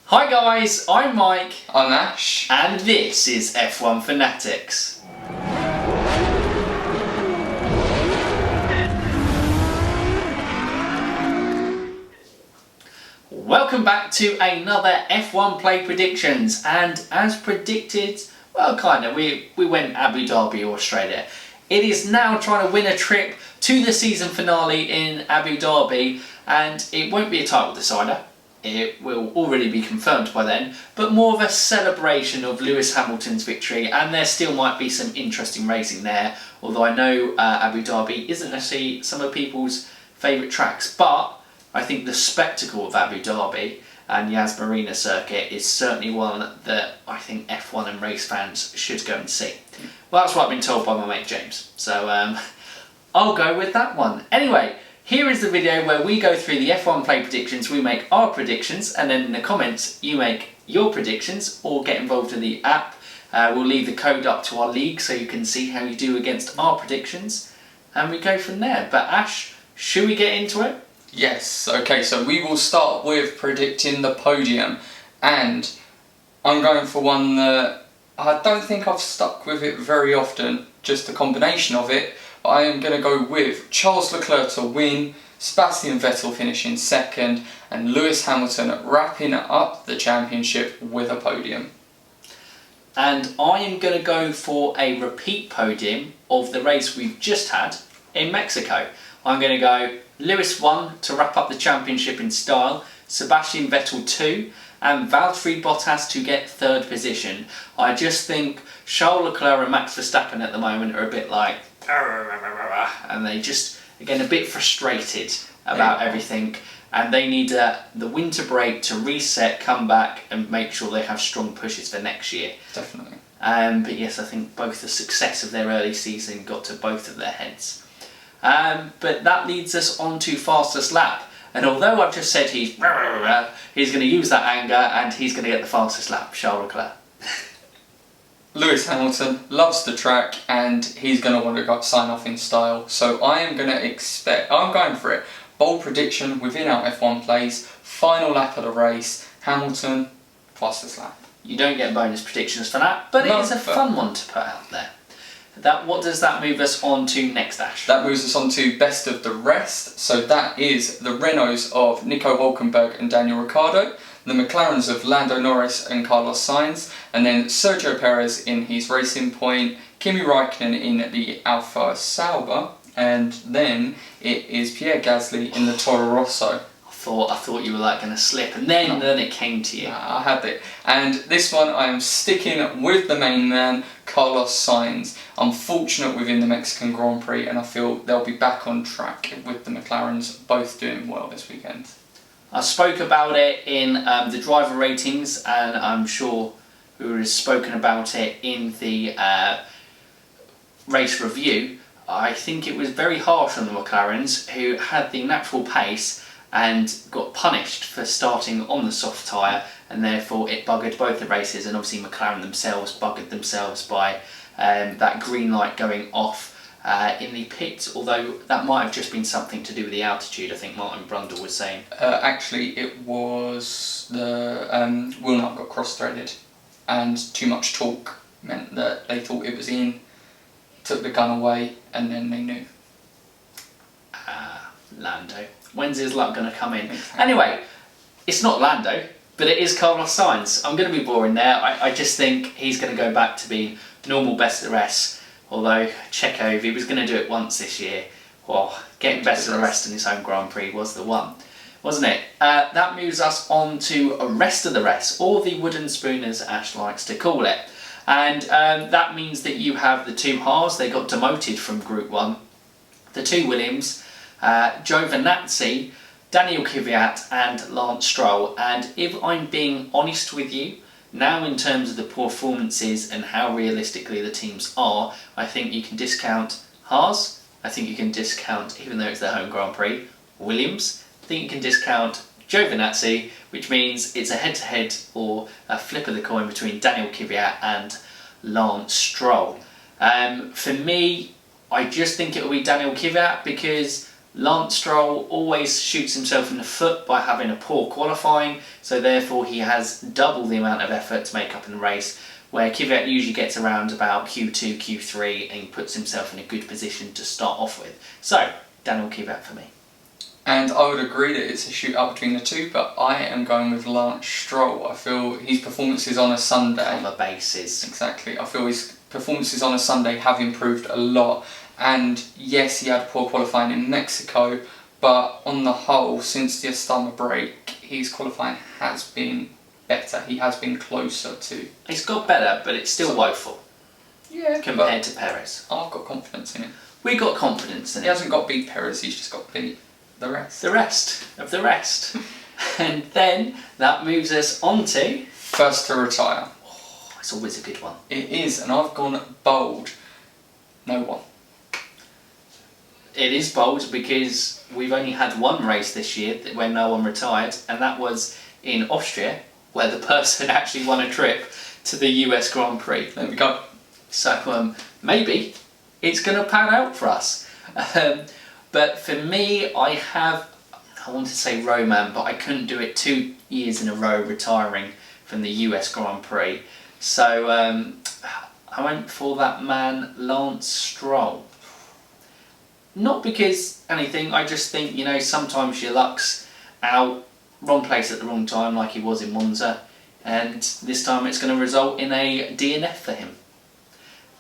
Hi guys, I'm Mike. I'm Ash. And this is F1 Fanatics. Welcome back to another F1 Play Predictions, and as predicted, well kind of, we went Abu Dhabi, Australia. It is now trying to win a trip to the season finale in Abu Dhabi, and it won't be a title decider. It will already be confirmed by then, but more of a celebration of Lewis Hamilton's victory, and there still might be some interesting racing there, although I know Abu Dhabi isn't necessarily some of people's favourite tracks, but I think the spectacle of Abu Dhabi and Yas Marina circuit is certainly one that I think F1 and race fans should go and see. Well, that's what I've been told by my mate James, so I'll go with that one. Anyway, here is the video where we go through the F1 Play Predictions, we make our predictions, and then in the comments you make your predictions or get involved in the app. We'll leave the code up to our league so you can see how you do against our predictions, and we go from there. But Ash, should we get into it? Yes, okay, so we will start with predicting the podium, and I'm going for one that I don't think I've stuck with it very often, just a combination of it. I am going to go with Charles Leclerc to win, Sebastian Vettel finishing second, and Lewis Hamilton wrapping up the championship with a podium. And I am going to go for a repeat podium of the race we've just had in Mexico. I'm going to go Lewis 1 to wrap up the championship in style, Sebastian Vettel 2, and Valtteri Bottas to get third position. I just think Charles Leclerc and Max Verstappen at the moment are a bit like, and they just, again, a bit frustrated about everything, and they need the winter break to reset, come back and make sure they have strong pushes for next year. Definitely. But yes, I think both the success of their early season got to both of their heads. But that leads us on to fastest lap, and although I've just said he's going to use that anger and he's going to get the fastest lap, Charles Leclerc. Lewis Hamilton loves the track and he's going to want to sign off in style, so I'm going for it. Bold prediction within our F1 plays, final lap of the race, Hamilton, fastest lap. You don't get bonus predictions for that, but it is a fun one to put out there. What does that move us on to next, Ash? That moves us on to best of the rest, so that is the Renaults of Nico Hülkenberg and Daniel Ricciardo, the McLarens of Lando Norris and Carlos Sainz, and then Sergio Perez in his Racing Point, Kimi Raikkonen in the Alfa Sauber, and then it is Pierre Gasly in the Toro Rosso. I thought you were like going to slip, and then it came to you. I had it. And this one I am sticking with the main man, Carlos Sainz. Unfortunate within the Mexican Grand Prix, and I feel they'll be back on track with the McLarens both doing well this weekend. I spoke about it in the driver ratings, and I'm sure we would have spoken about it in the race review. I think it was very harsh on the McLarens, who had the natural pace and got punished for starting on the soft tyre, and therefore it buggered both the races, and obviously McLaren themselves buggered themselves by that green light going off in the pits, although that might have just been something to do with the altitude. I think Martin Brundle was saying. Actually it was the wheel nut got cross-threaded and too much torque meant that they thought it was in, took the gun away, and then they knew. Lando. When's his luck going to come in? Anyway, it's not Lando, but it is Carlos Sainz. I'm going to be boring there. I just think he's going to go back to being normal best of the rest. Although Checo, if he was going to do it once this year, well, getting best of the rest in his home Grand Prix was the one, wasn't it? That moves us on to a rest of the rest, or the wooden spoon as Ash likes to call it. And that means that you have the two Haas. They got demoted from Group 1. The two Williams, Giovinazzi, Daniel Kvyat and Lance Stroll. And if I'm being honest with you, now in terms of the performances and how realistically the teams are, I think you can discount Haas. I think you can discount, even though it's their home Grand Prix, Williams. I think you can discount Giovinazzi, which means it's a head-to-head or a flip of the coin between Daniel Kvyat and Lance Stroll. For me, I just think it will be Daniel Kvyat because Lance Stroll always shoots himself in the foot by having a poor qualifying, so therefore he has double the amount of effort to make up in the race, where Kvyat usually gets around about Q2, Q3 and puts himself in a good position to start off with. So, Daniel Kvyat for me. And I would agree that it's a shootout between the two, but I am going with Lance Stroll. I feel his performances on a Sunday... Cover bases. Exactly. I feel his performances on a Sunday have improved a lot. And yes, he had poor qualifying in Mexico, but on the whole, since the summer break, his qualifying has been better. He has been closer to... It's got better, but it's still woeful. Yeah. Compared to Perez. I've got confidence in him. We got confidence in him. He hasn't got beat Perez, he's just got beat the rest. The rest of the rest. And then that moves us on to... First to retire. Oh, it's always a good one. It is, and I've gone bold. No one. It is bold because we've only had one race this year where no one retired, and that was in Austria, where the person actually won a trip to the US Grand Prix. There we go. So maybe it's going to pan out for us. But for me, I want to say Roman, but I couldn't do it 2 years in a row retiring from the US Grand Prix. So I went for that man, Lance Stroll. Not because anything, I just think, you know, sometimes your luck's out, wrong place at the wrong time, like he was in Monza, and this time it's going to result in a DNF for him.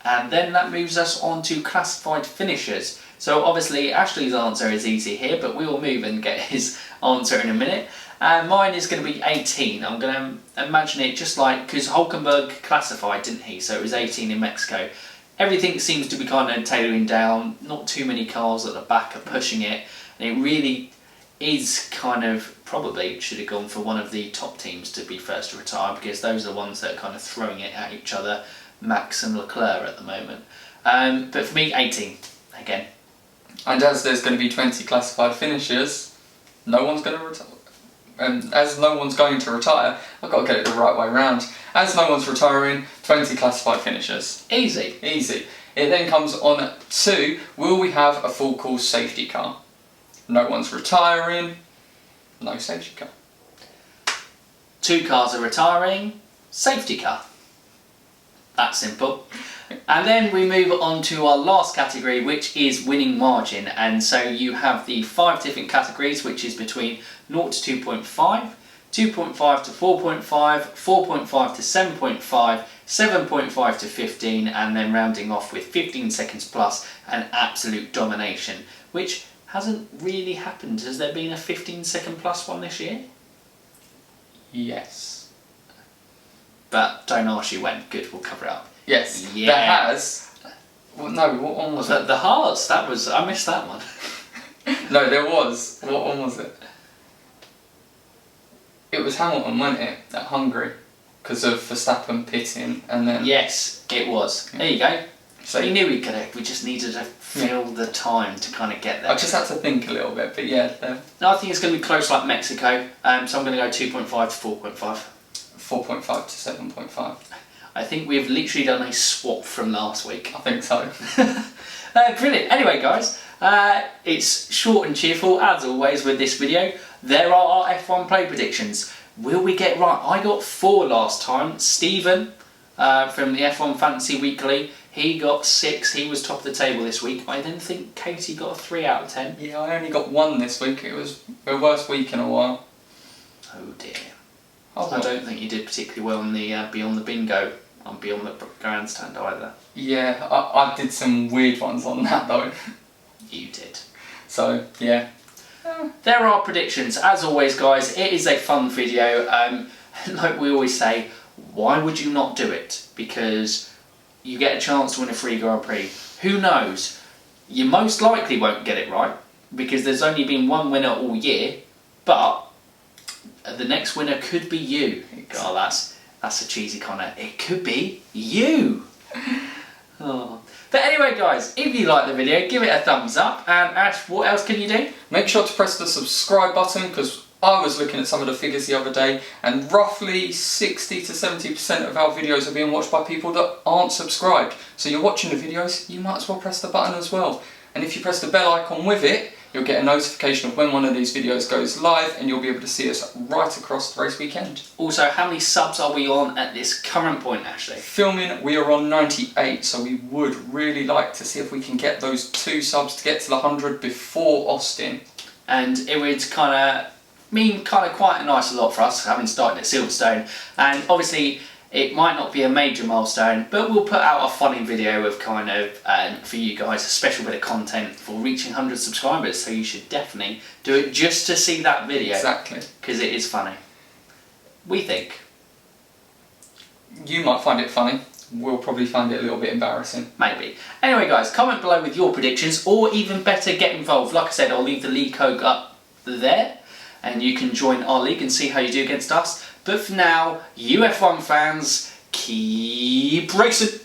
And then that moves us on to classified finishers. So obviously Ashley's answer is easy here, but we will move and get his answer in a minute. And mine is going to be 18. I'm going to imagine it just like, because Hulkenberg classified, didn't he? So it was 18 in Mexico. Everything seems to be kind of tailoring down, not too many cars at the back are pushing it, and it really is kind of, probably should have gone for one of the top teams to be first to retire, because those are the ones that are kind of throwing it at each other, Max and Leclerc at the moment. But for me, 18, again. And as there's going to be 20 classified finishers, no one's going to retire. And as no one's going to retire, I've got to get it the right way round. As no one's retiring, 20 classified finishers. Easy. Easy. It then comes on to, will we have a full course safety car? No one's retiring, no safety car. 2 cars are retiring, safety car. That's simple. And then we move on to our last category, which is winning margin. And so you have the 5 different categories, which is between 0 to 2.5, 2.5 to 4.5, 4.5 to 7.5, 7.5 to 15, and then rounding off with 15 seconds plus and absolute domination, which hasn't really happened. Has there been a 15-second plus one this year? Yes. But don't ask you when. Good, we'll cover it up. Yes, yeah. That has... Well, no, what one was it? The Hearts, that was... I missed that one. No, there was. What one was it? It was Hamilton, wasn't it? At Hungary. Because of Verstappen pitting and then... Yes, it was. Yeah. There you go. So we knew we could have, we just needed to fill the time to kind of get there. I just had to think a little bit, but yeah. No, I think it's going to be close like Mexico, so I'm going to go 2.5 to 4.5. 4.5 to 7.5. I think we've literally done a swap from last week. I think so. Brilliant. Anyway guys, it's short and cheerful as always with this video. There are our F1 play predictions. Will we get right? I got 4 last time. Stephen from the F1 Fantasy Weekly, he got 6. He was top of the table this week. I then think Katie got a 3 out of 10. Yeah, I only got 1 this week. It was the worst week in a while. Oh dear. Oh, I don't think you did particularly well on the Beyond the Bingo, on Beyond the Grandstand either. Yeah, I did some weird ones on that though. You did. So, yeah. There are predictions. As always guys, it is a fun video. Like we always say, why would you not do it? Because you get a chance to win a free Grand Prix. Who knows? You most likely won't get it right, because there's only been 1 winner all year, but the next winner could be you. Oh, that's a cheesy comment. It could be you. Oh. But anyway guys, if you like the video, give it a thumbs up, and Ash, what else can you do? Make sure to press the subscribe button, because I was looking at some of the figures the other day, and roughly 60 to 70% of our videos are being watched by people that aren't subscribed. So you're watching the videos, you might as well press the button as well. And if you press the bell icon with it, You'll get a notification of when one of these videos goes live, and you'll be able to see us right across the race weekend. Also, how many subs are we on at this current point, Ashley? Filming, we are on 98, so we would really like to see if we can get those 2 subs to get to the 100 before Austin. And it would kind of mean quite a nice lot for us, having started at Silverstone. And obviously, it might not be a major milestone, but we'll put out a funny video of for you guys, a special bit of content for reaching 100 subscribers. So you should definitely do it just to see that video. Exactly. Because it is funny. We think. You might find it funny. We'll probably find it a little bit embarrassing. Maybe. Anyway guys, comment below with your predictions, or even better, get involved. Like I said, I'll leave the league code up there, and you can join our league and see how you do against us. But for now, you F1 fans, keep racing!